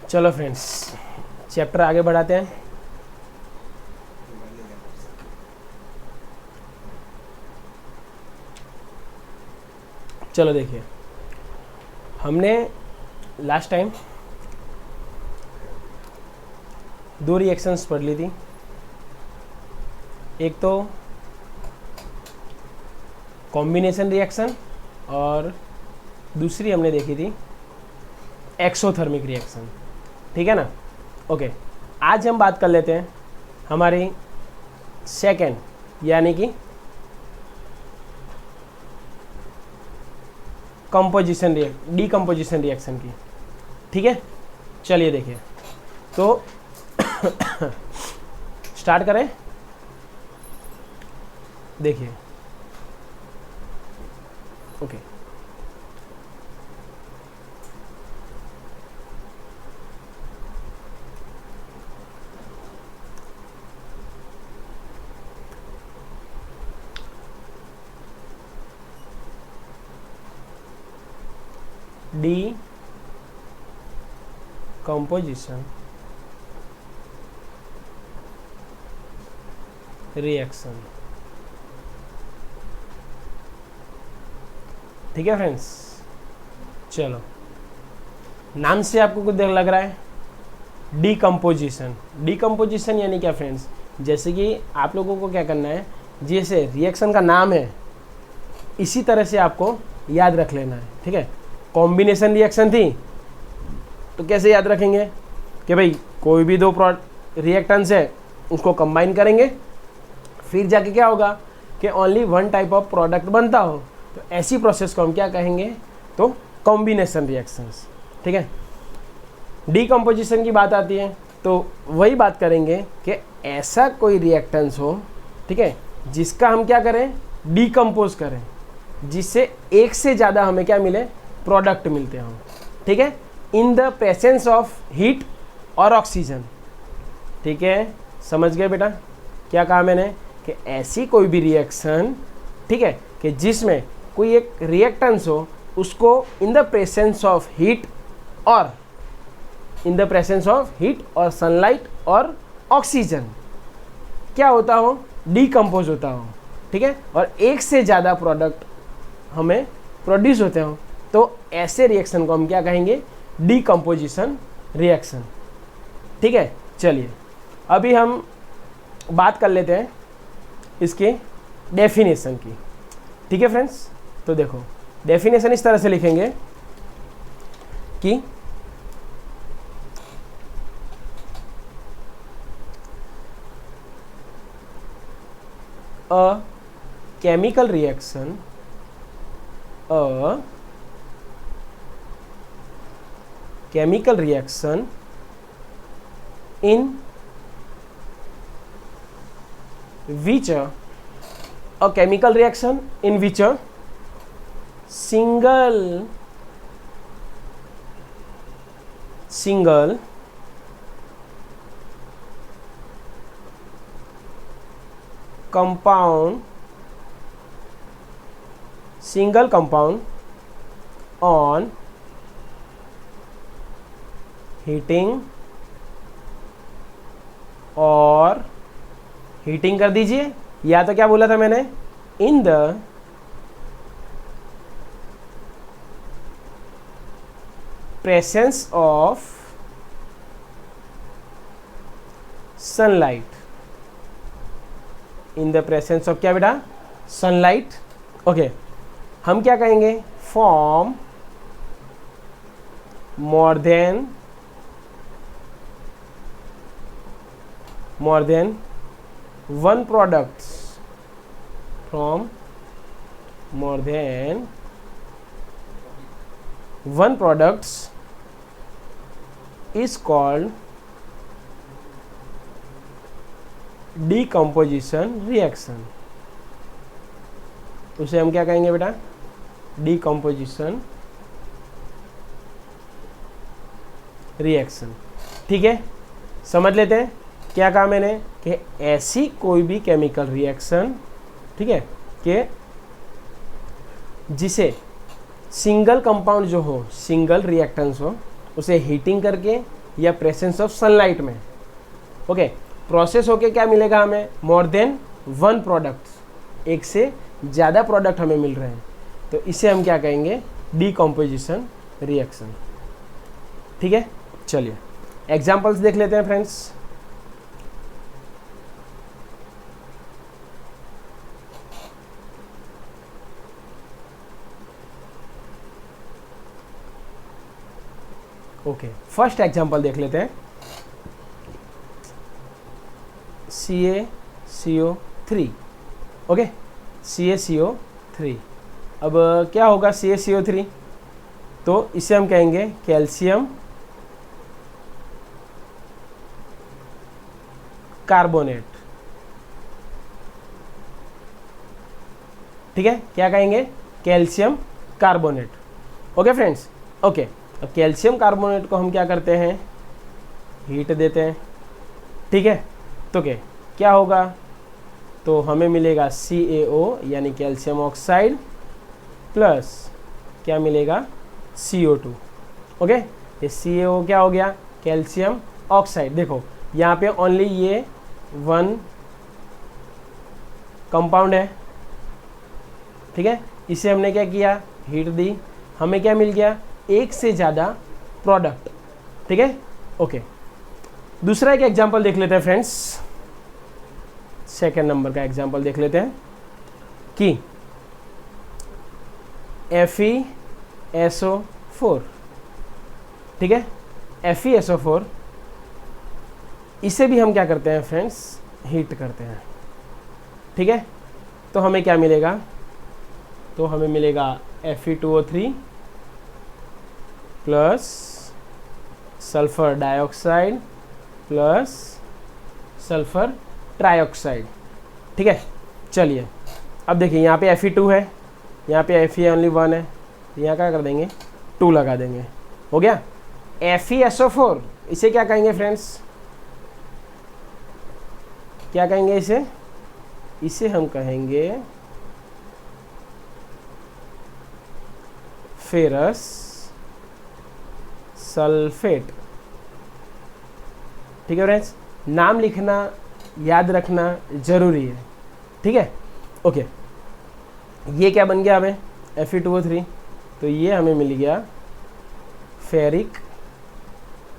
चलो friends, chapter आगे बढ़ाते हैं। चलो देखिए, हमने लास्ट टाइम दो रिएक्शंस पढ़ ली थी। एक तो कॉम्बिनेशन रिएक्शन और दूसरी हमने देखी थी एक्सोथर्मिक रिएक्शन। ठीक है ना? ओके, आज हम बात कर लेते हैं हमारी सेकेंड यानी कि डीकम्पोजिशन रिएक्शन की। ठीक है, चलिए देखिए, तो स्टार्ट करें। देखिए, ओके, डीकम्पोजिशन रिएक्शन। ठीक है फ्रेंड्स, चलो, नाम से आपको कुछ लग रहा है डीकम्पोजिशन। डीकम्पोजिशन यानी क्या फ्रेंड्स? जैसे कि आप लोगों को क्या करना है, जैसे रिएक्शन का नाम है इसी तरह से आपको याद रख लेना है। ठीक है, कॉम्बिनेशन रिएक्शन थी तो कैसे याद रखेंगे कि भाई कोई भी दो रिएक्टेंट्स है उसको कंबाइन करेंगे, फिर जाके क्या होगा कि only one type of product बनता हो, तो ऐसी प्रोसेस को हम क्या कहेंगे? तो कॉम्बिनेशन रिएक्शंस। ठीक है, डीकम्पोजिशन की बात आती है तो वही बात करेंगे कि ऐसा कोई रिएक्टेंस हो, ठीक है, जिसका हम क्या करें? डीकम्पोज करें, जिससे एक से ज़्यादा हमें क्या मिले? प्रोडक्ट मिलते हों। ठीक है, in the presence of heat और ऑक्सीजन। ठीक है, समझ गए बेटा क्या कहा मैंने? कि ऐसी कोई भी रिएक्शन, ठीक है, कि जिसमें कोई एक रिएक्टेंस हो, उसको in the presence of heat और सनलाइट और ऑक्सीजन क्या होता हो? डीकम्पोज होता हो। ठीक है, और एक से ज़्यादा प्रोडक्ट हमें प्रोड्यूस होते हो, तो ऐसे रिएक्शन को हम क्या कहेंगे? Decomposition reaction. ठीक है, चलिए अभी हम बात कर लेते हैं इसके डेफिनेशन की। ठीक है फ्रेंड्स, तो देखो डेफिनेशन इस तरह से लिखेंगे कि a chemical reaction in which a chemical reaction in which a single compound on heating और हीटिंग कर दीजिए, या तो क्या बोला था मैंने? In the presence of sunlight. In the presence of क्या बेटा? सनलाइट। ओके, हम क्या कहेंगे? Form more than one products from more than one products is called decomposition reaction। उसे हम क्या कहेंगे बेटा? Decomposition reaction. ठीक है, समझ लेते हैं क्या कहा मैंने कि ऐसी कोई भी केमिकल रिएक्शन, ठीक है, कि जिसे सिंगल कंपाउंड जो हो, सिंगल रिएक्टेंस हो, उसे हीटिंग करके या प्रेजेंस ऑफ सनलाइट में, ओके, प्रोसेस होके क्या मिलेगा हमें, मोर देन वन प्रोडक्ट, एक से ज़्यादा प्रोडक्ट हमें मिल रहे हैं, तो इसे हम क्या कहेंगे, डीकम्पोजिशन रिएक्शन। ठीक है, चलिए एग्जांपल्स देख लेते हैं फ्रेंड्स। ओके, फर्स्ट एग्जांपल देख लेते हैं, CaCO3। Okay, CaCO3। अब क्या होगा CaCO3, तो इसे हम कहेंगे कैल्शियम कार्बोनेट। ठीक है, क्या कहेंगे, calcium carbonate. Okay friends, okay, अब कैल्शियम कार्बोनेट को हम क्या करते हैं, हीट देते हैं। ठीक है, तो क्या होगा, तो हमें मिलेगा CaO यानी कैल्शियम ऑक्साइड प्लस क्या मिलेगा, CO2। ओके, ये CaO क्या हो गया, कैल्शियम ऑक्साइड। देखो यहाँ पे ओनली ये वन कंपाउंड है। ठीक है, इसे हमने क्या किया, हीट दी, हमें क्या मिल गया, एक से ज़्यादा प्रोडक्ट। ठीक है, ओके, दूसरा एक एग्जांपल देख लेते हैं फ्रेंड्स, सेकेंड नंबर का एग्जांपल देख लेते हैं कि FeSO4। ठीक है, FeSO4, इसे भी हम क्या करते हैं फ्रेंड्स, हीट करते हैं। ठीक है, तो हमें क्या मिलेगा, तो हमें मिलेगा Fe2O3 plus sulphur dioxide plus sulphur trioxide. ठीक है, चलिए अब देखिए यहाँ पे Fe2 है, यहाँ पे Fe ओनली 1 है, यहाँ क्या कर देंगे, 2 लगा देंगे, हो गया। FeSO4, इसे क्या कहेंगे फ्रेंड्स, क्या कहेंगे इसे, इसे हम कहेंगे फेरस सल्फेट। ठीक है फ्रेंड्स, नाम लिखना याद रखना जरूरी है। ठीक है, ओके, ये क्या बन गया हमें, Fe2O3, तो ये हमें मिल गया फेरिक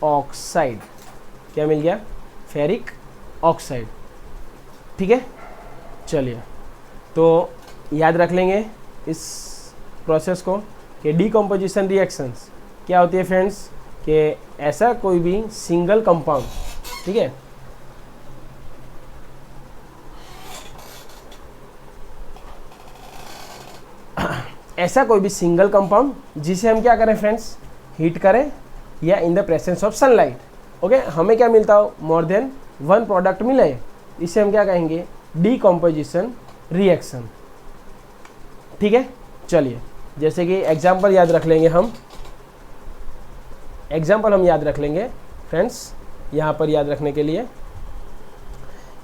ऑक्साइड। क्या मिल गया, फेरिक ऑक्साइड। ठीक है, चलिए तो याद रख लेंगे इस प्रोसेस को कि डीकम्पोजिशन रिएक्शंस क्या होती है फ्रेंड्स, कि ऐसा कोई भी सिंगल कंपाउंड, ठीक है, ऐसा कोई भी सिंगल कंपाउंड जिसे हम क्या करें फ्रेंड्स, हीट करें या in the presence of sunlight, okay, हमें क्या मिलता हो, मोर देन वन प्रोडक्ट मिले, इसे हम क्या कहेंगे, डीकम्पोजिशन रिएक्शन। ठीक है, चलिए जैसे कि एग्जाम्पल याद रख लेंगे हम, एग्जाम्पल हम याद रख लेंगे फ्रेंड्स, यहाँ पर याद रखने के लिए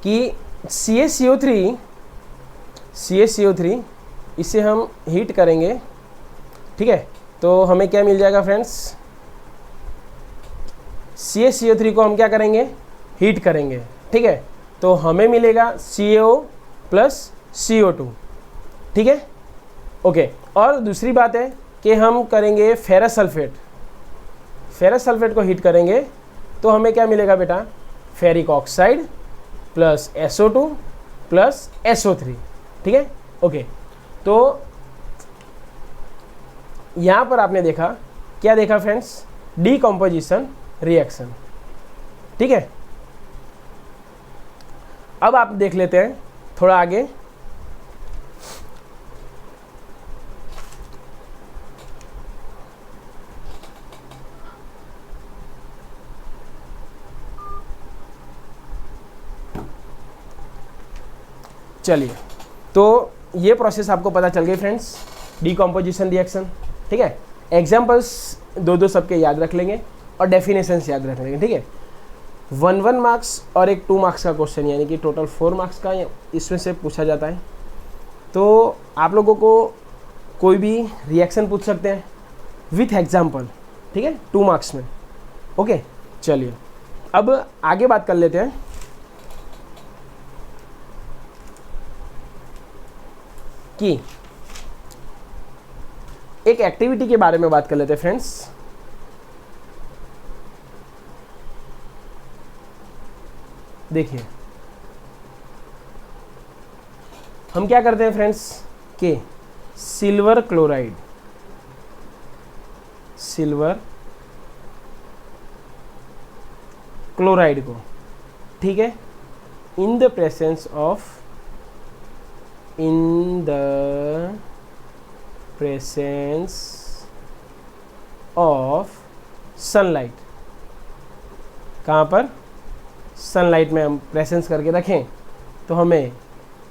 कि CaCO3 इसे हम हीट करेंगे। ठीक है, तो हमें क्या मिल जाएगा फ्रेंड्स, CaCO3 को हम क्या करेंगे, हीट करेंगे। ठीक है, तो हमें मिलेगा CaO प्लस CO2। ठीक है, ओके, और दूसरी बात है कि हम करेंगे फेरस सल्फेट, फेरस सल्फेट को हीट करेंगे तो हमें क्या मिलेगा बेटा, ferric oxide plus SO2 plus SO3। ठीक है, ओके, तो यहाँ पर आपने देखा, क्या देखा फ्रेंड्स, डीकम्पोजिशन रिएक्शन। ठीक है, अब आप देख लेते हैं थोड़ा आगे, चलिए तो ये प्रोसेस आपको पता चल गई फ्रेंड्स डीकम्पोजिशन रिएक्शन, ठीक है। एग्जाम्पल्स दो दो सबके याद रख लेंगे और डेफिनेशंस याद रख लेंगे, ठीक है। 1 मार्क्स और एक 2 मार्क्स का क्वेश्चन, यानी कि टोटल 4 मार्क्स का इसमें से पूछा जाता है। तो आप लोगों को कोई भी रिएक्शन पूछ सकते हैं विथ एग्जाम्पल, ठीक है, 2 मार्क्स में। ओके, चलिए अब आगे बात कर लेते हैं। कि एक एक्टिविटी के बारे में बात कर लेते हैं फ्रेंड्स। देखिए हम क्या करते हैं फ्रेंड्स कि सिल्वर क्लोराइड को, ठीक है, in the presence of sunlight, कहाँ पर, सनलाइट में हम प्रेजेंस करके रखें तो हमें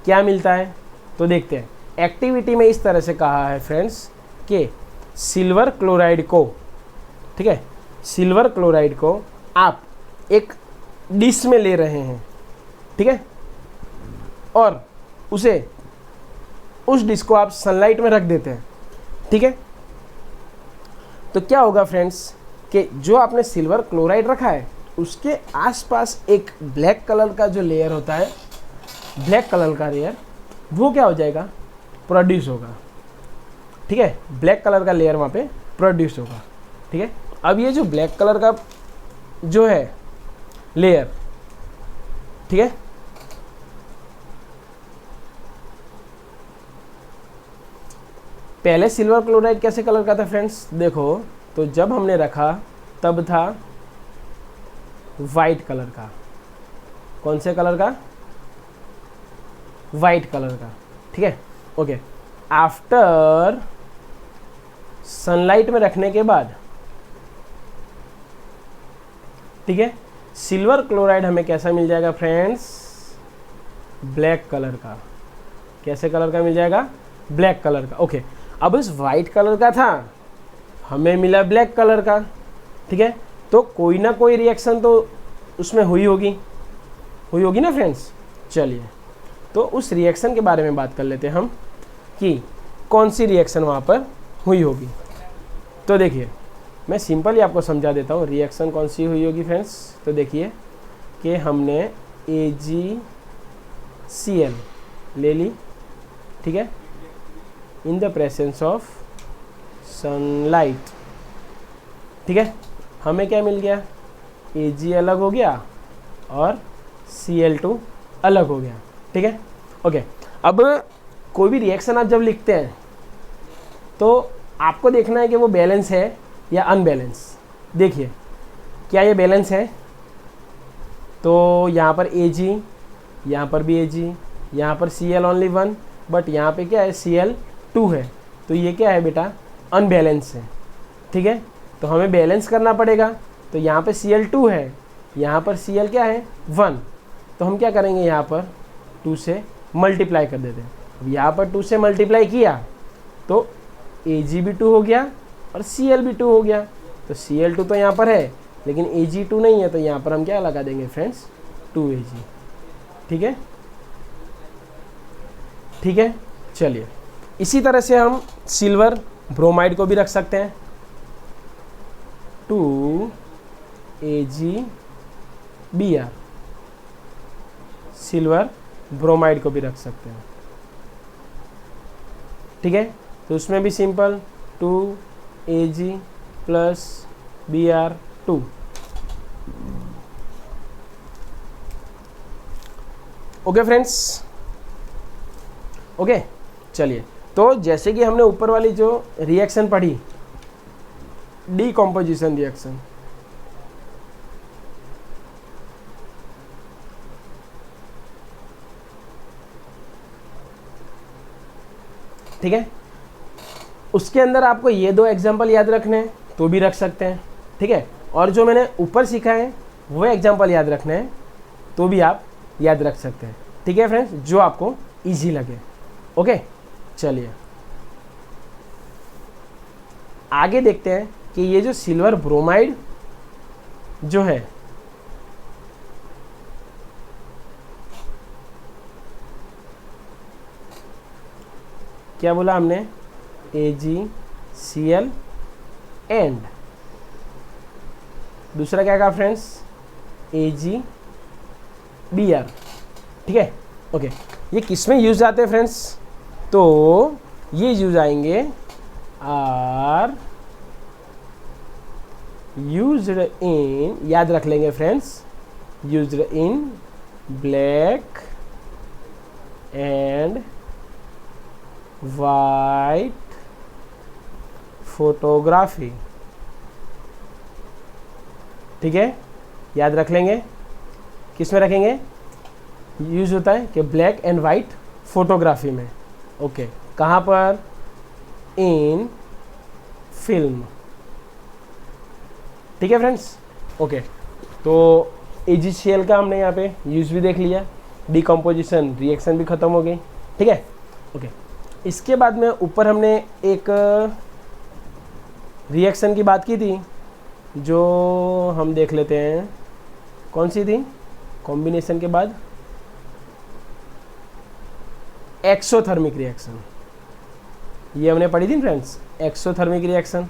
क्या मिलता है। तो देखते हैं, एक्टिविटी में इस तरह से कहा है फ्रेंड्स कि सिल्वर क्लोराइड को, ठीक है, सिल्वर क्लोराइड को आप एक डिश में ले रहे हैं, ठीक है, और उस डिश को आप सनलाइट में रख देते हैं, ठीक है। तो क्या होगा फ्रेंड्स कि जो आपने सिल्वर क्लोराइड रखा है उसके आसपास एक ब्लैक कलर का जो लेयर होता है, ब्लैक कलर का लेयर, वो क्या हो जाएगा, प्रोड्यूस होगा, ठीक है। ब्लैक कलर का लेयर वहाँ पे प्रोड्यूस होगा, ठीक है। अब ये जो ब्लैक कलर का जो है लेयर, ठीक है, पहले सिल्वर क्लोराइड कैसे कलर का था फ्रेंड्स, देखो तो जब हमने रखा तब था वाइट कलर का। कौन से कलर का, वाइट कलर का, ठीक है, ओके। आफ्टर सनलाइट में रखने के बाद, ठीक है, सिल्वर क्लोराइड हमें कैसा मिल जाएगा फ्रेंड्स, ब्लैक कलर का। कैसे कलर का मिल जाएगा, ब्लैक कलर का, ओके। अब इस वाइट कलर का था, हमें मिला ब्लैक कलर का, ठीक है। तो कोई ना कोई रिएक्शन तो उसमें हुई होगी ना फ्रेंड्स। चलिए तो उस रिएक्शन के बारे में बात कर लेते हैं हम कि कौन सी रिएक्शन वहाँ पर हुई होगी। तो देखिए मैं सिंपली आपको समझा देता हूँ रिएक्शन कौन सी हुई होगी फ्रेंड्स। तो देखिए कि हमने AgCl ले ली, ठीक है, in the presence of sunlight, ठीक है। हमें क्या मिल गया, Ag अलग हो गया और Cl2 अलग हो गया, ठीक है, ओके। अब कोई भी रिएक्शन आप जब लिखते हैं तो आपको देखना है कि वो बैलेंस है या अनबैलेंस। देखिए क्या ये बैलेंस है, तो यहाँ पर Ag, यहाँ पर भी Ag, यहाँ पर Cl ओनली 1, बट यहाँ पे क्या है Cl2 है, तो ये क्या है बेटा, अनबैलेंस है, ठीक है। तो हमें बैलेंस करना पड़ेगा, तो यहाँ पे Cl2 है, यहाँ पर Cl क्या है 1, तो हम क्या करेंगे, यहाँ पर 2 से मल्टीप्लाई कर देते हैं। अब यहाँ पर 2 से मल्टीप्लाई किया तो Ag भी 2 हो गया और Cl भी 2 हो गया, तो Cl2 तो यहाँ पर है लेकिन Ag2 नहीं है, तो यहाँ पर हम क्या लगा देंगे फ्रेंड्स, 2Ag, ठीक है, ठीक है। चलिए इसी तरह से हम सिल्वर ब्रोमाइड को भी रख सकते हैं, 2AgBr, सिल्वर ब्रोमाइड को भी रख सकते हैं, ठीक है। तो उसमें भी simple 2Ag plus Br2, okay friends, okay. चलिए तो जैसे कि हमने ऊपर वाली जो रिएक्शन पढ़ी, डीकम्पोजिशन रिएक्शन, ठीक है, उसके अंदर आपको ये 2 एग्जाम्पल याद रखने हैं तो भी रख सकते हैं, ठीक है। और जो मैंने ऊपर सीखा है वो एग्जाम्पल याद रखने हैं तो भी आप याद रख सकते हैं, ठीक है फ्रेंड्स, जो आपको इजी लगे, ओके। चलिए आगे देखते हैं कि ये जो सिल्वर ब्रोमाइड जो है क्या बोला हमने, AgCl एंड दूसरा क्या कहा फ्रेंड्स, AgBr। ठीक है, ओके। ये किस में यूज आते हैं फ्रेंड्स, तो ये यूज आएंगे आर यूज्ड इन, याद रख लेंगे friends, used in black and white photography. ठीक है, याद रख लेंगे, किस में रखेंगे, यूज होता है कि ब्लैक एंड वाइट फोटोग्राफी में। ओके, कहाँ पर, इन फिल्म। ठीक है फ्रेंड्स, ओके। तो AgCl का हमने यहाँ पे यूज भी देख लिया, डिकम्पोजिशन रिएक्शन भी खत्म हो गई। ठीक है, ओके। इसके बाद में ऊपर हमने एक रिएक्शन की बात की थी, जो हम देख लेते हैं, कौन सी थी, कॉम्बिनेशन के बाद एक्सोथर्मिक रिएक्शन, ये हमने पढ़ी थी फ्रेंड्स, एक्सोथर्मिक रिएक्शन।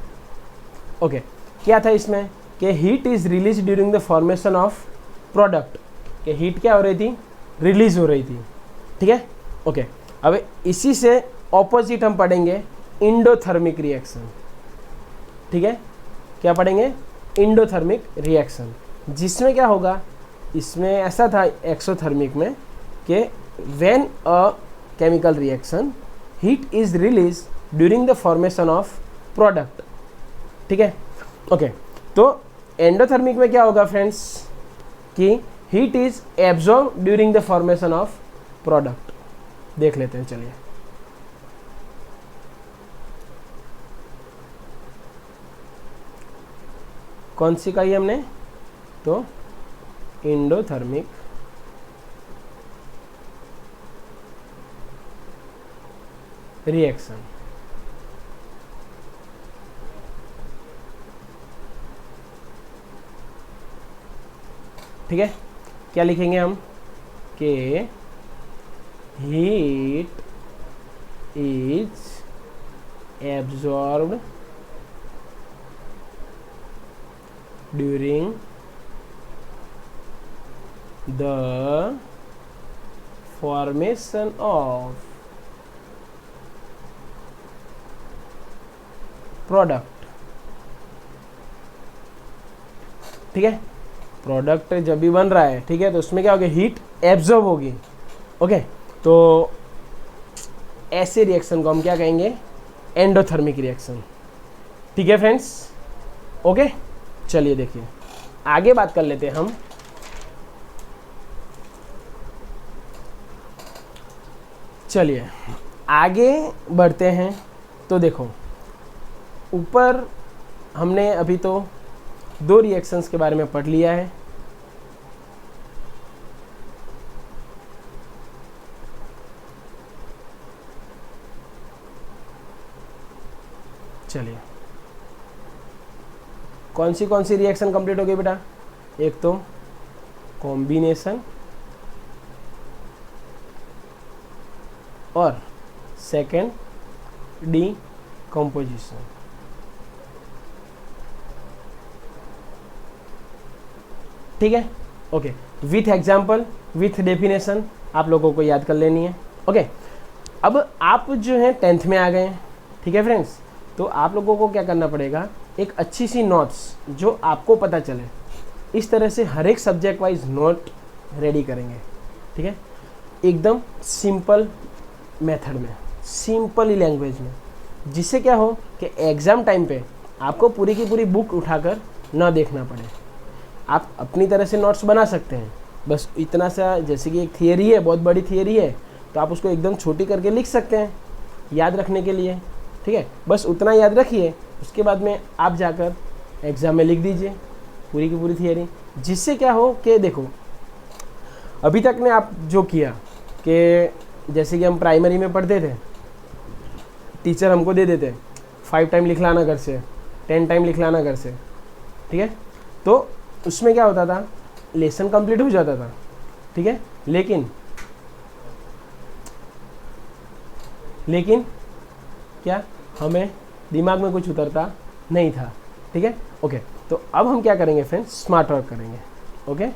ओके, क्या था इसमें कि heat is release during the formation of product, कि हीट क्या हो रही थी, रिलीज हो रही थी। ठीक है, ओके। अब इसी से ऑपोजिट हम पढ़ेंगे इंडोथर्मिक रिएक्शन। ठीक है, क्या पढ़ेंगे, इंडोथर्मिक रिएक्शन, जिसमें क्या होगा, इसमें ऐसा था एक्सोथर्मिक में कि when a chemical reaction heat is release during the formation of product. ठीक है, ओके। तो एंडोथर्मिक में क्या होगा फ्रेंड्स, कि heat is absorb during the formation of product. देख लेते हैं, चलिए। कौन सी कही हमने, तो इंडोथर्मिक रिएक्शन। ठीक है, क्या लिखेंगे हम, कि heat is absorbed during the formation of product. ठीक है, प्रोडक्ट जब भी बन रहा है, ठीक है, तो उसमें क्या होगा, हीट एब्जॉर्ब होगी। ओके, तो ऐसे रिएक्शन को हम क्या कहेंगे, एंडोथर्मिक रिएक्शन। ठीक है फ्रेंड्स, ओके। चलिए देखिए, आगे बात कर लेते हैं हम। चलिए आगे बढ़ते हैं। तो देखो, ऊपर हमने अभी तो 2 रिएक्शंस के बारे में पढ़ लिया है। चलिए, कौन सी रिएक्शन कंप्लीट हो गई बेटा, एक तो कॉम्बिनेशन और सेकंड डीकम्पोजिशन। ठीक है, okay. With example, with definition आप लोगों को याद कर लेनी है। ओके, अब आप जो है 10th में आ गए हैं। ठीक है फ्रेंड्स, तो आप लोगों को क्या करना पड़ेगा, एक अच्छी सी नोट्स जो आपको पता चले, इस तरह से हर एक सब्जेक्ट वाइज नोट रेडी करेंगे। ठीक है, एकदम सिंपल मेथड में, सिंपल ही लैंग्वेज में, जिससे क्या हो कि एग्ज़ाम टाइम पे आपको पूरी की पूरी बुक उठाकर ना देखना पड़े। आप अपनी तरह से नोट्स बना सकते हैं, बस इतना सा, जैसे कि एक थियरी है, बहुत बड़ी थियरी है, तो आप उसको एकदम छोटी करके लिख सकते हैं याद रखने के लिए। ठीक है, बस उतना याद रखिए, उसके बाद में आप जाकर एग्ज़ाम में लिख दीजिए पूरी की पूरी थियरी, जिससे क्या हो कि देखो, अभी तक ने आप जो किया कि जैसे कि हम प्राइमरी में पढ़ते थे, टीचर हमको दे देते 5 टाइम लिख लाना घर से, 10 टाइम लिख लाना घर से, ठीक है। तो उसमें क्या होता था, लेसन कंप्लीट हो जाता था, ठीक है। लेकिन क्या हमें दिमाग में कुछ उतरता नहीं था, ठीक है। ओके, तो अब हम क्या करेंगे फ्रेंड्स, स्मार्ट वर्क करेंगे, ओके।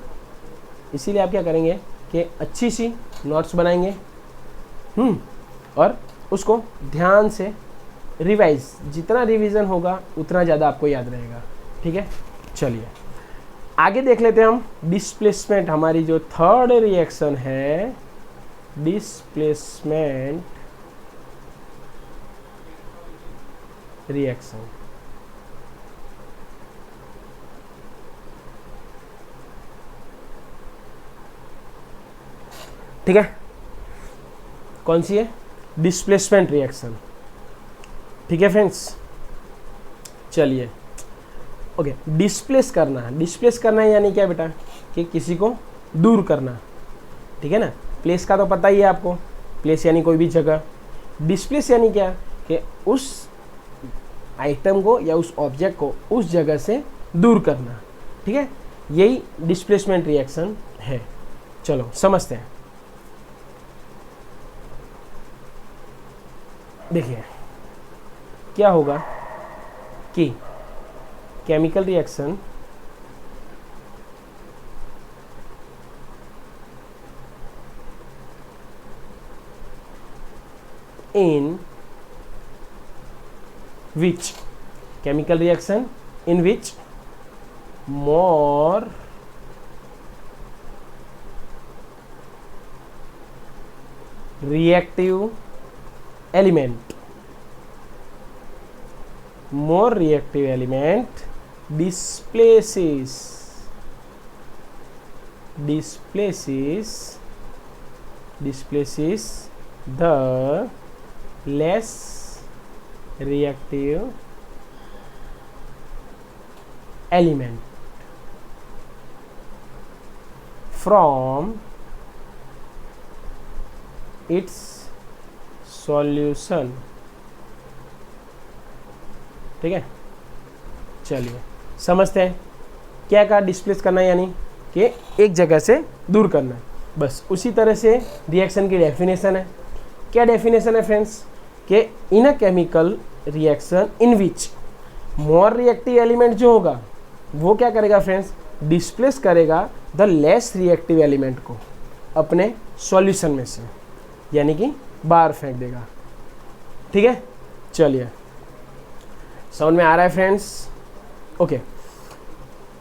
इसीलिए आप क्या करेंगे कि अच्छी सी नोट्स बनाएंगे, और उसको ध्यान से रिवाइज, जितना रिवीजन होगा उतना ज़्यादा आपको याद रहेगा, ठीक है। चलिए आगे देख लेते हैं हम डिस्प्लेसमेंट, हमारी जो थर्ड रिएक्शन है, डिस्प्लेसमेंट रिएक्शन। ठीक है, कौन सी है, डिस्प्लेसमेंट रिएक्शन, ठीक है फ्रेंड्स। चलिए ओके, डिस्प्लेस करना यानी क्या बेटा, कि किसी को दूर करना, ठीक है ना। प्लेस का तो पता ही है आपको, प्लेस यानी कोई भी जगह, डिस्प्लेस यानी क्या, कि उस आइटम को या उस ऑब्जेक्ट को उस जगह से दूर करना, ठीक है। यही डिस्प्लेसमेंट रिएक्शन है। चलो समझते हैं। देखिए क्या होगा कि chemical reaction in which more reactive element displaces the less reactive element from its solution, ठीक है। चलिए समझते हैं क्या कहा, डिस्प्लेस करना यानी कि एक जगह से दूर करना, बस उसी तरह से रिएक्शन की डेफिनेशन है। क्या डेफिनेशन है फ्रेंड्स, कि in a chemical reaction in which more reactive element जो होगा वो क्या करेगा फ्रेंड्स, डिस्प्लेस करेगा द लेस रिएक्टिव एलिमेंट को अपने सॉल्यूशन में से, यानी कि बाहर फेंक देगा, ठीक है। चलिए समझ में आ रहा है फ्रेंड्स, ओके।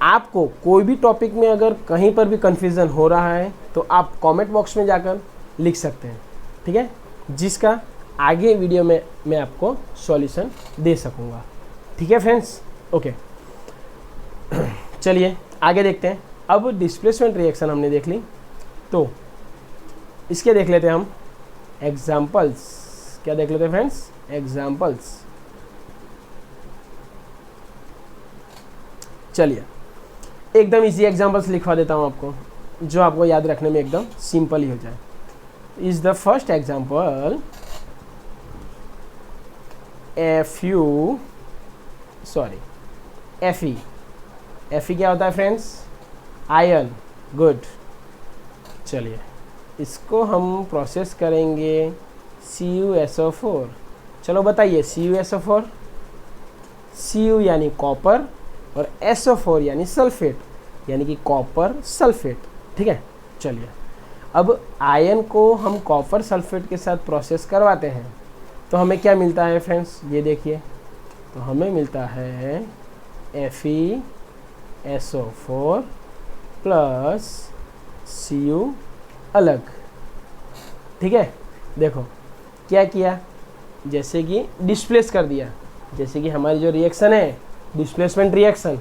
आपको कोई भी टॉपिक में अगर कहीं पर भी कंफ्यूजन हो रहा है तो आप कमेंट बॉक्स में जाकर लिख सकते हैं, ठीक है, जिसका आगे वीडियो में मैं आपको सॉल्यूशन दे सकूंगा, ठीक है फ्रेंड्स, ओके। चलिए आगे देखते हैं। अब डिस्प्लेसमेंट रिएक्शन हमने देख ली, तो इसके देख लेते हैं हम एग्जाम्पल्स। क्या देख लेते हैं फ्रेंड्स, एग्जाम्पल्स। चलिए एकदम इजी एग्जाम्पल्स लिखवा देता हूँ आपको, जो आपको याद रखने में एकदम सिंपल ही हो जाए। Is the first example Fe क्या होता है फ्रेंड्स, आयन, गुड। चलिए इसको हम प्रोसेस करेंगे CuSO4। चलो बताइए CuSO4, Cu यानी कॉपर और SO4 यानी सल्फेट, यानी कि कॉपर सल्फेट, ठीक है। चलिए अब आयन को हम कॉपर सल्फेट के साथ प्रोसेस करवाते हैं तो हमें क्या मिलता है फ्रेंड्स, ये देखिए, तो हमें मिलता है FeSO4 प्लस Cu अलग, ठीक है। देखो क्या किया, जैसे कि डिस्प्लेस कर दिया, जैसे कि हमारी जो रिएक्शन है डिस्प्लेसमेंट रिएक्शन,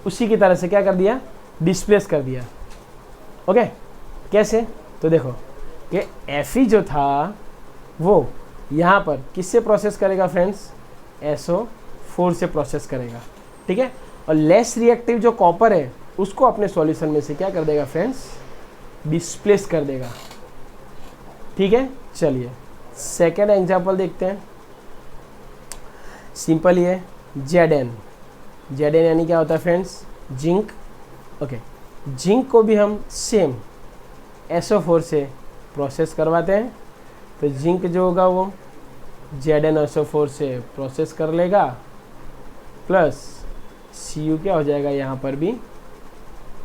उसी की तरह से क्या कर दिया, डिस्प्लेस कर दिया, ओके। कैसे, तो देखो कि Fe जो था वो यहाँ पर किससे प्रोसेस करेगा फ्रेंड्स, SO4 से प्रोसेस करेगा, ठीक है। और लेस रिएक्टिव जो कॉपर है उसको अपने सॉल्यूशन में से क्या कर देगा फ्रेंड्स, डिस्प्लेस कर देगा, ठीक है। चलिए सेकेंड एग्जाम्पल देखते हैं, सिंपल ही है, Zn, Zn यानी क्या होता है फ्रेंड्स, जिंक। ओके, जिंक को भी हम सेम SO4 से प्रोसेस करवाते हैं, तो जिंक जो होगा वो ZnSO4 से प्रोसेस कर लेगा, प्लस Cu क्या हो जाएगा, यहाँ पर भी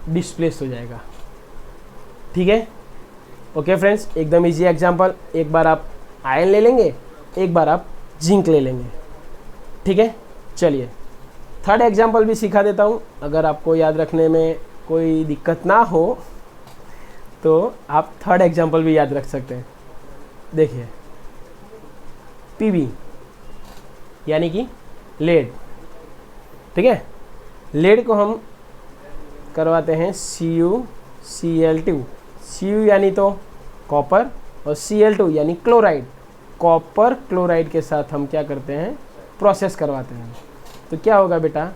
डिस्प्लेस हो जाएगा। ठीक है, ओके फ्रेंड्स, एकदम इजी एग्जांपल। एक बार आप आयरन ले लेंगे, एक बार आप जिंक ले लेंगे। ठीक है, चलिए थर्ड एग्जांपल भी सिखा देता हूँ। अगर आपको याद रखने में कोई दिक्कत ना हो तो आप थर्ड एग्जांपल भी याद रख सकते हैं। देखिए, Pb यानी कि लेड। ठीक है, लेड को हम करवाते हैं CuCl2। Cu यानी तो कॉपर और Cl2 यानी क्लोराइड। कॉपर क्लोराइड के साथ हम क्या करते हैं, प्रोसेस करवाते हैं। तो क्या होगा बेटा,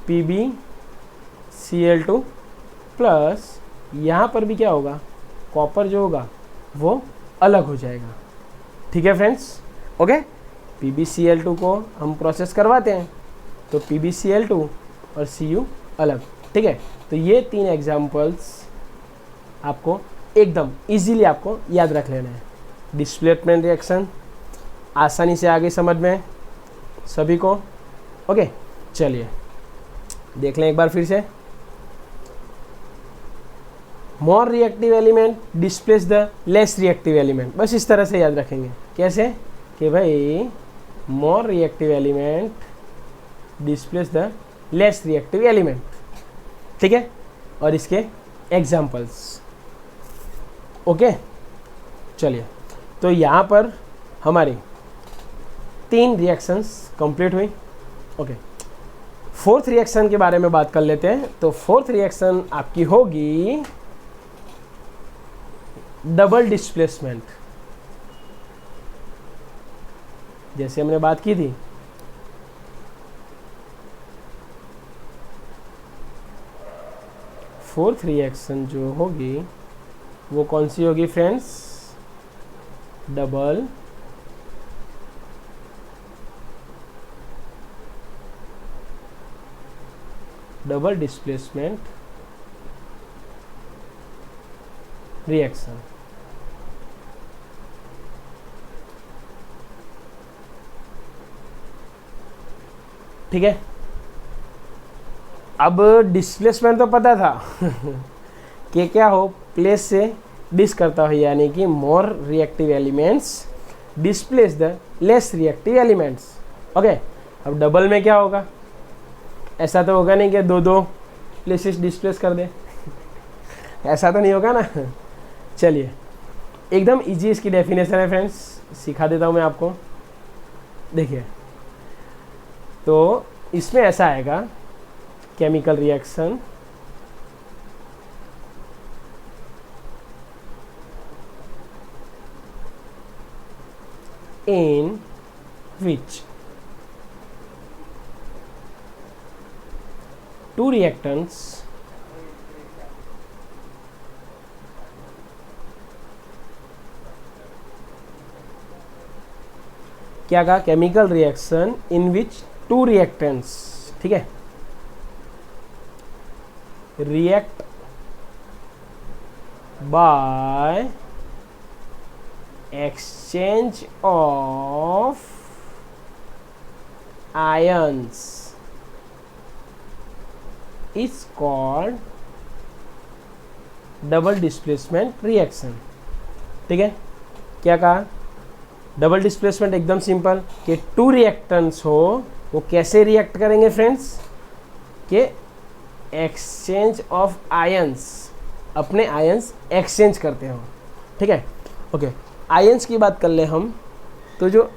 PbCl2 प्लस यहाँ पर भी क्या होगा, कॉपर जो होगा वो अलग हो जाएगा। ठीक है फ्रेंड्स, ओके। PbCl2 को हम प्रोसेस करवाते हैं, तो PbCl2 और Cu अलग। ठीक है, तो ये 3 एग्जाम्पल्स आपको एकदम इजीली आपको याद रख लेना है। डिस्प्लेसमेंट रिएक्शन आसानी से आगे समझ में सभी को। ओके, चलिए देख लें एक बार फिर से। मोर reactive element displace the less reactive element. बस इस तरह से याद रखेंगे। कैसे कि भाई मोर reactive element displace the less reactive element. ठीक है, और इसके एग्जाम्पल्स। ओके, चलिए, तो यहाँ पर हमारी 3 रिएक्शंस कंप्लीट हुई। ओके, फोर्थ रिएक्शन के बारे में बात कर लेते हैं। तो फोर्थ रिएक्शन आपकी होगी डबल डिस्प्लेसमेंट। जैसे हमने बात की थी, फोर्थ रिएक्शन जो होगी वो कौन सी होगी फ्रेंड्स, डबल डिस्प्लेसमेंट रिएक्शन। ठीक है, अब डिस्प्लेसमेंट तो पता था कि क्या हो, प्लेस से डिस करता हो, यानी कि more reactive elements displace the less reactive elements. Okay, अब डबल में क्या होगा, ऐसा तो होगा नहीं कि 2 प्लेसेस डिस्प्लेस कर दे ऐसा तो नहीं होगा ना। चलिए, एकदम इजी इसकी डेफिनेशन है फ्रेंड्स, सिखा देता हूँ मैं आपको। देखिए, तो इसमें ऐसा आएगा, chemical reaction in which 2 reactants क्या कहा, chemical reaction in which 2 reactants. ठीक है, react by exchange of ions is called double displacement reaction. ठीक है, क्या कहा, डबल डिस्प्लेसमेंट एकदम सिंपल कि 2 रिएक्टेंट्स हो, वो कैसे रिएक्ट करेंगे फ्रेंड्स, कि एक्सचेंज ऑफ आयंस, अपने आयंस एक्सचेंज करते हो। ठीक है, ओके, आयंस की बात कर ले हम, तो जो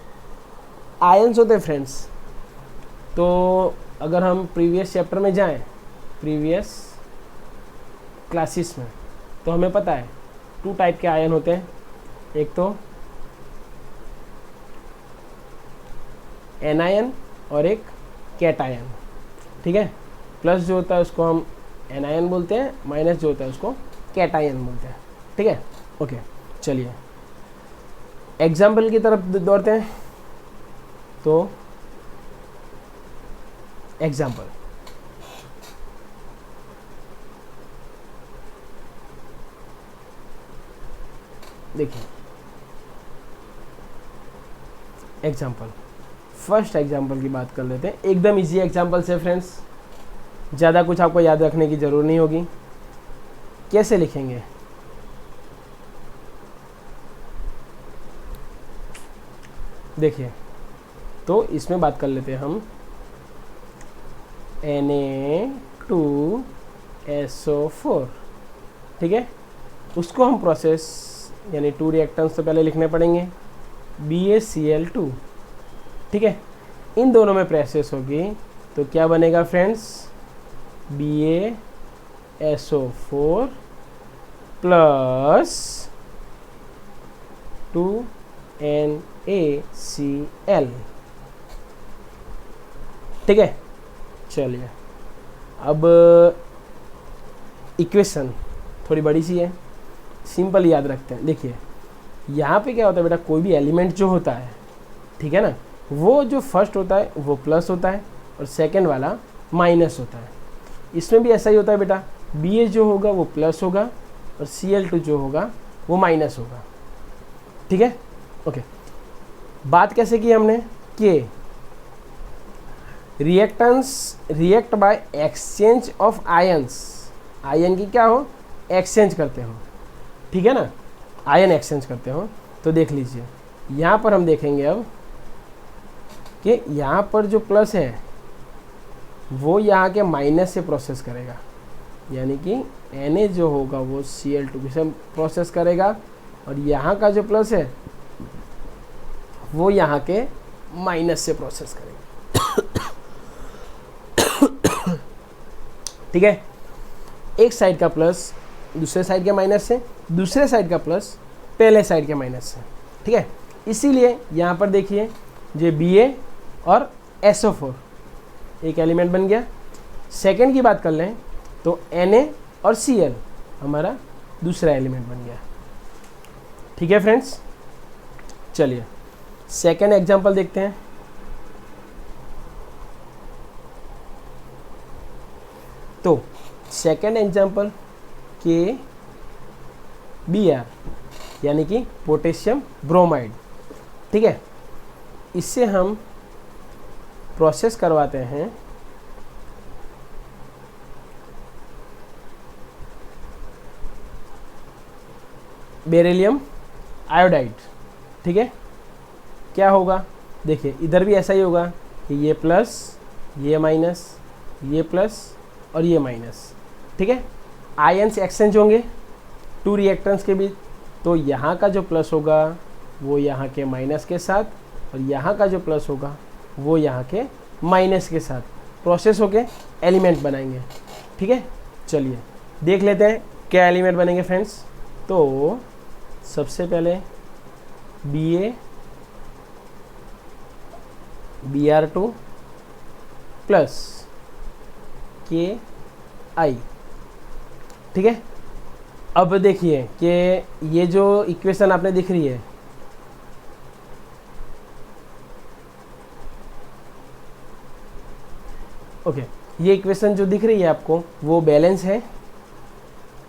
आयंस होते हैं फ्रेंड्स, तो अगर हम प्रीवियस चैप्टर में जाएं, प्रीवियस क्लासेस में, तो हमें पता है 2 टाइप के आयन होते हैं। एक तो एनायन और एक कैटायन। ठीक है, प्लस जो होता है उसको हम एनायन बोलते हैं, माइनस जो होता है उसको कैटायन बोलते हैं। ठीक है, ओके, चलिए एग्जाम्पल की तरफ दौड़ते हैं। तो एग्जाम्पल, देखिए एग्जाम्पल, फर्स्ट एग्जाम्पल की बात कर लेते हैं। एकदम इजी एग्जाम्पल से फ्रेंड्स, ज़्यादा कुछ आपको याद रखने की ज़रूरत नहीं होगी। कैसे लिखेंगे, देखिए तो इसमें बात कर लेते हैं हम Na2SO4, ठीक है। उसको हम प्रोसेस यानी 2 रिएक्टेंट्स तो पहले लिखने पड़ेंगे, BaCl2, ठीक है। इन दोनों में प्रोसेस होगी तो क्या बनेगा फ्रेंड्स, BaSO4 प्लस 2NaCl, ठीक है। चलिए अब इक्वेशन थोड़ी बड़ी सी है, सिंपल याद रखते हैं। देखिए यहाँ पे क्या होता है बेटा, कोई भी एलिमेंट जो होता है, ठीक है ना, वो जो फर्स्ट होता है वो प्लस होता है और सेकंड वाला माइनस होता है। इसमें भी ऐसा ही होता है बेटा, Ba जो होगा वो प्लस होगा और Cl2 जो होगा वो माइनस होगा, ठीक है। ओके, बात कैसे की हमने कि reactance react by exchange of ions, ion की क्या हो, एक्सचेंज करते हो, ठीक है ना, आयन एक्सचेंज करते हो। तो देख लीजिए यहाँ पर हम देखेंगे अब कि यहाँ पर जो प्लस है वो यहाँ के माइनस से प्रोसेस करेगा, यानी कि Na जो होगा वो Cl2 से प्रोसेस करेगा और यहाँ का जो प्लस है वो यहाँ के माइनस से प्रोसेस करेगा, ठीक है। एक साइड का प्लस दूसरे साइड के माइनस से, दूसरे साइड का प्लस पहले साइड के माइनस से, ठीक है। इसीलिए यहाँ पर देखिए ये Ba और SO4 एक एलिमेंट बन गया। सेकंड की बात कर लें तो Na और Cl हमारा दूसरा एलिमेंट बन गया, ठीक है फ्रेंड्स। चलिए सेकंड एग्जांपल देखते हैं। तो सेकंड एग्जांपल KBr यानी कि पोटेशियम ब्रोमाइड, ठीक है। इससे हम प्रोसेस करवाते हैं बेरिलियम आयोडाइड, ठीक है। क्या होगा, देखिए इधर भी ऐसा ही होगा कि ये प्लस ये माइनस, ये प्लस और ये माइनस, ठीक है। आयन्स एक्सचेंज होंगे 2 रिएक्टेंट्स के बीच, तो यहाँ का जो प्लस होगा वो यहाँ के माइनस के साथ और यहाँ का जो प्लस होगा वो यहाँ के माइनस के साथ प्रोसेस होके एलिमेंट बनाएंगे, ठीक है। चलिए देख लेते हैं क्या एलिमेंट बनेंगे फ्रेंड्स। तो सबसे पहले Br2 प्लस Ki, ठीक है। अब देखिए कि ये जो इक्वेशन आपने दिख रही है, ओके, ये इक्वेशन जो दिख रही है आपको वो बैलेंस है।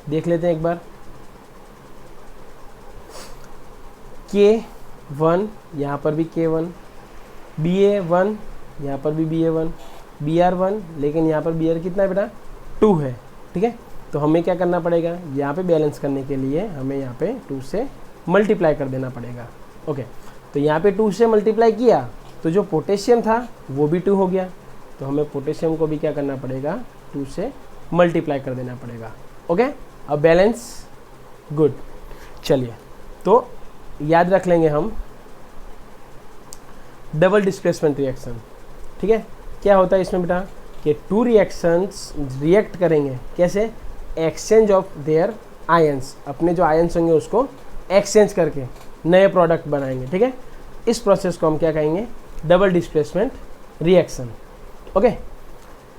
देख लेते हैं एक बार। K1 यहाँ पर भी K1, Ba1 यहाँ पर भी Ba1, Br1 लेकिन यहाँ पर Br कितना है बेटा 2 है, ठीक है। तो हमें क्या करना पड़ेगा, यहाँ पे बैलेंस करने के लिए हमें यहाँ पे 2 से मल्टीप्लाई कर देना पड़ेगा, ओके। तो यहाँ पे 2 से मल्टीप्लाई किया तो जो पोटेशियम था वो भी 2 हो गया, तो हमें पोटेशियम को भी क्या करना पड़ेगा 2 से मल्टीप्लाई कर देना पड़ेगा, ओके। अब बैलेंस गुड। चलिए तो याद रख लेंगे हम डबल डिस्प्लेसमेंट रिएक्शन, ठीक है। क्या होता है इसमें बेटा कि 2 रिएक्शंस रिएक्ट करेंगे, कैसे, एक्सचेंज ऑफ देयर आयंस, अपने जो आयंस होंगे उसको एक्सचेंज करके नए प्रोडक्ट बनाएंगे, ठीक है। इस प्रोसेस को हम क्या कहेंगे, double displacement reaction, okay.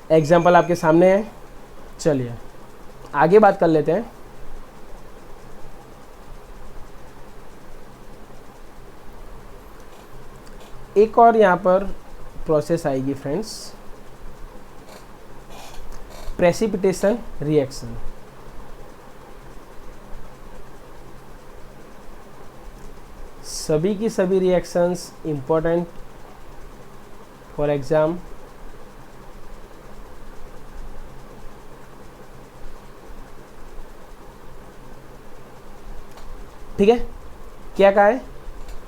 Example आपके सामने है। चलिए आगे बात कर लेते हैं। एक और यहाँ पर प्रोसेस आएगी फ्रेंड्स, प्रेसिपिटेशन रिएक्शन। सभी की सभी रिएक्शंस इम्पोर्टेंट फॉर एग्जाम। ठीक है, क्या कहा है?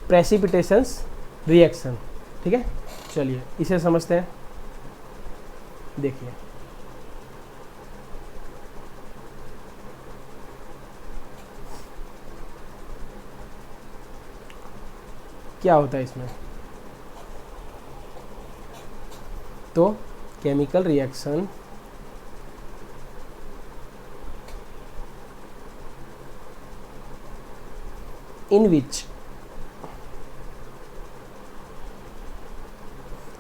प्रेसिपिटेशंस रिएक्शन। ठीक है, चलिए इसे समझते हैं। देखिए, क्या होता है इसमें? तो chemical reaction in which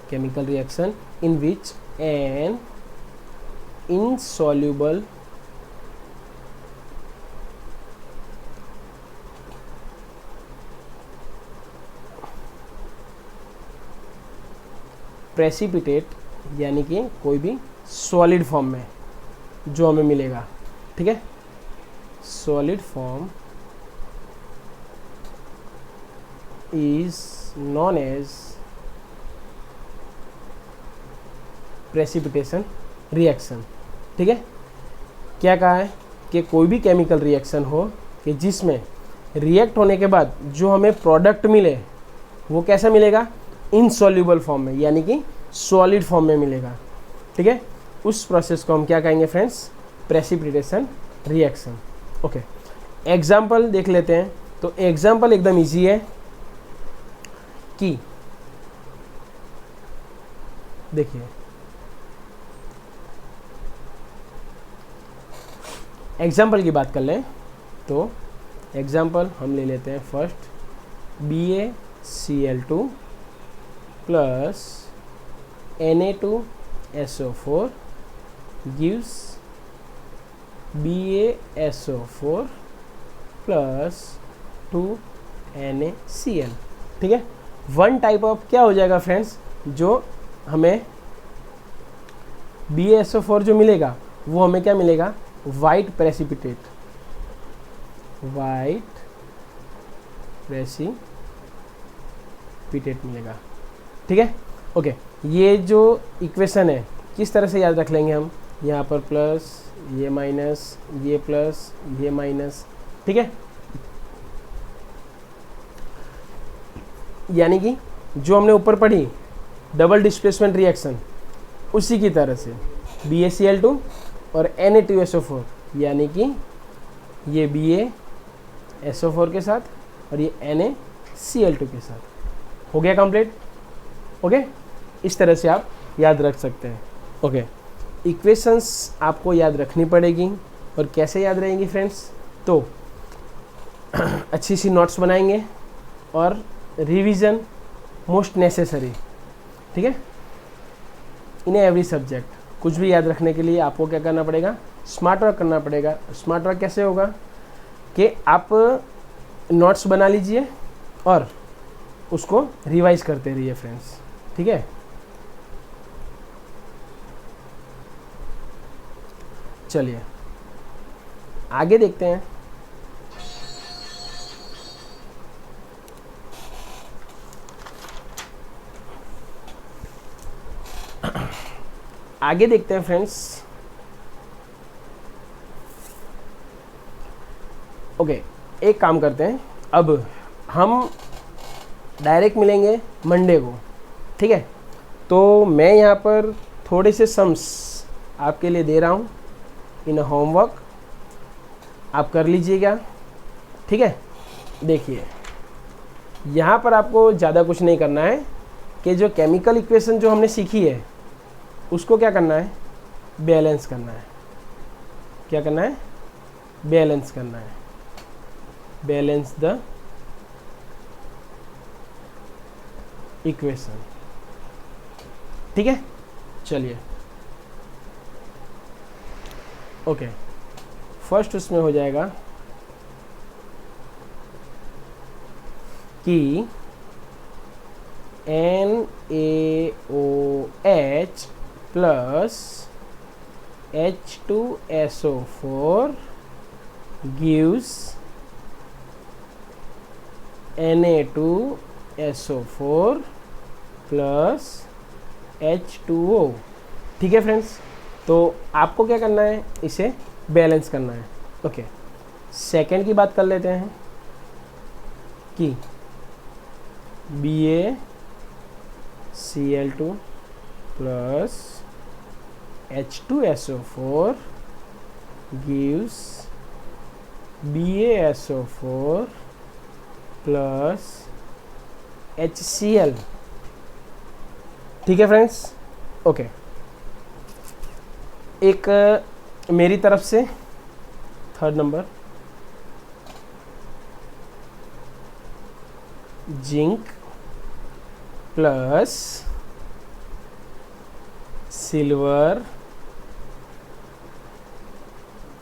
chemical reaction in which an insoluble precipitate, यानी कि कोई भी सॉलिड फॉर्म में जो हमें मिलेगा, ठीक है, solid form is known as precipitation reaction। ठीक है, क्या कहा है कि कोई भी केमिकल रिएक्शन हो कि जिसमें रिएक्ट होने के बाद जो हमें प्रोडक्ट मिले वो कैसा मिलेगा? इनसॉल्युबल फॉर्म में, यानी कि सॉलिड फॉर्म में मिलेगा। ठीक है, उस प्रोसेस को हम क्या कहेंगे friends? Precipitation reaction. Okay, example देख लेते हैं। तो एग्जाम्पल एकदम इजी है कि देखिए, एग्जाम्पल की बात कर लें तो एग्जाम्पल हम ले लेते हैं first, BaCl2 plus Na2SO4 gives BaSO4 plus 2NaCl। ठीक है, वन टाइप ऑफ क्या हो जाएगा फ्रेंड्स? जो हमें BaSO4 जो मिलेगा वो हमें क्या मिलेगा? वाइट प्रेसिपिटेट, वाइट प्रेसिपिटेट मिलेगा। ठीक है, ओके, ये जो इक्वेशन है किस तरह से याद रख लेंगे हम? यहाँ पर प्लस, ये माइनस, ये प्लस, ये माइनस। ठीक है, यानी कि जो हमने ऊपर पढ़ी डबल डिस्प्लेसमेंट रिएक्शन, उसी की तरह से BaCl2 और Na2SO4, यानी कि ये BaSO4 के साथ और ये NaCl2 के साथ हो गया कंप्लीट। ओके, इस तरह से आप याद रख सकते हैं। ओके, इक्वेशंस आपको याद रखनी पड़ेगी। और कैसे याद रहेंगी फ्रेंड्स? तो अच्छी सी नोट्स बनाएंगे और रिवीजन मोस्ट नेसेसरी। ठीक है, इन एवरी सब्जेक्ट। कुछ भी याद रखने के लिए आपको क्या करना पड़ेगा? स्मार्ट वर्क करना पड़ेगा। स्मार्ट वर्क कैसे होगा कि आप नोट्स बना लीजिए और उसको रिवाइज करते रहिए फ्रेंड्स। ठीक है, चलिए आगे देखते हैं। आगे देखते हैं फ्रेंड्स। ओके, एक काम करते हैं, अब हम डायरेक्ट मिलेंगे मंडे को। ठीक है, तो मैं यहाँ पर थोड़े से सम्स आपके लिए दे रहा हूँ इन होमवर्क, आप कर लीजिएगा। ठीक है, देखिए यहाँ पर आपको ज़्यादा कुछ नहीं करना है कि जो केमिकल इक्वेशन जो हमने सीखी है उसको क्या करना है? बैलेंस करना है। क्या करना है? बैलेंस करना है। Balance the equation. ठीक है, चलिए ओके, फर्स्ट उसमें हो जाएगा कि NaOH plus H2SO4 gives Na2SO4 plus H2O। ठीक है फ्रेंड्स, तो आपको क्या करना है, इसे बैलेंस करना है। ओके, सेकेंड की बात कर लेते हैं कि BaCl2 plus H2SO4 gives BaSO4 plus HCl। ठीक है फ्रेंड्स, ओके। एक मेरी तरफ से third number, zinc plus silver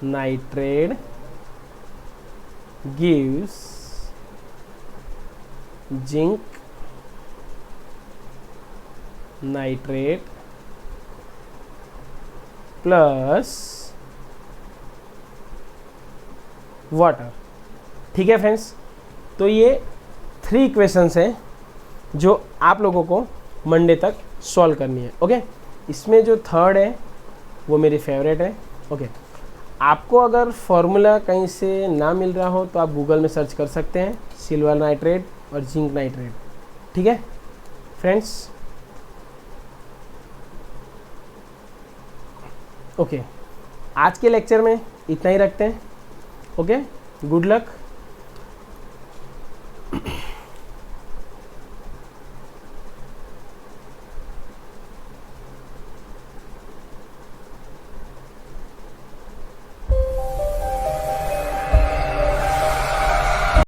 nitrate gives zinc nitrate plus water. ठीक है फ्रेंड्स, तो ये 3 इक्वेशंस हैं जो आप लोगों को मंडे तक सॉल्व करनी है। ओके, इसमें जो थर्ड है वो मेरी फेवरेट है। ओके, आपको अगर फॉर्मूला कहीं से ना मिल रहा हो तो आप गूगल में सर्च कर सकते हैं, सिल्वर नाइट्रेट और जिंक नाइट्रेट। ठीक है फ्रेंड्स, ओके, आज के लेक्चर में इतना ही रखते हैं। Okay, good luck.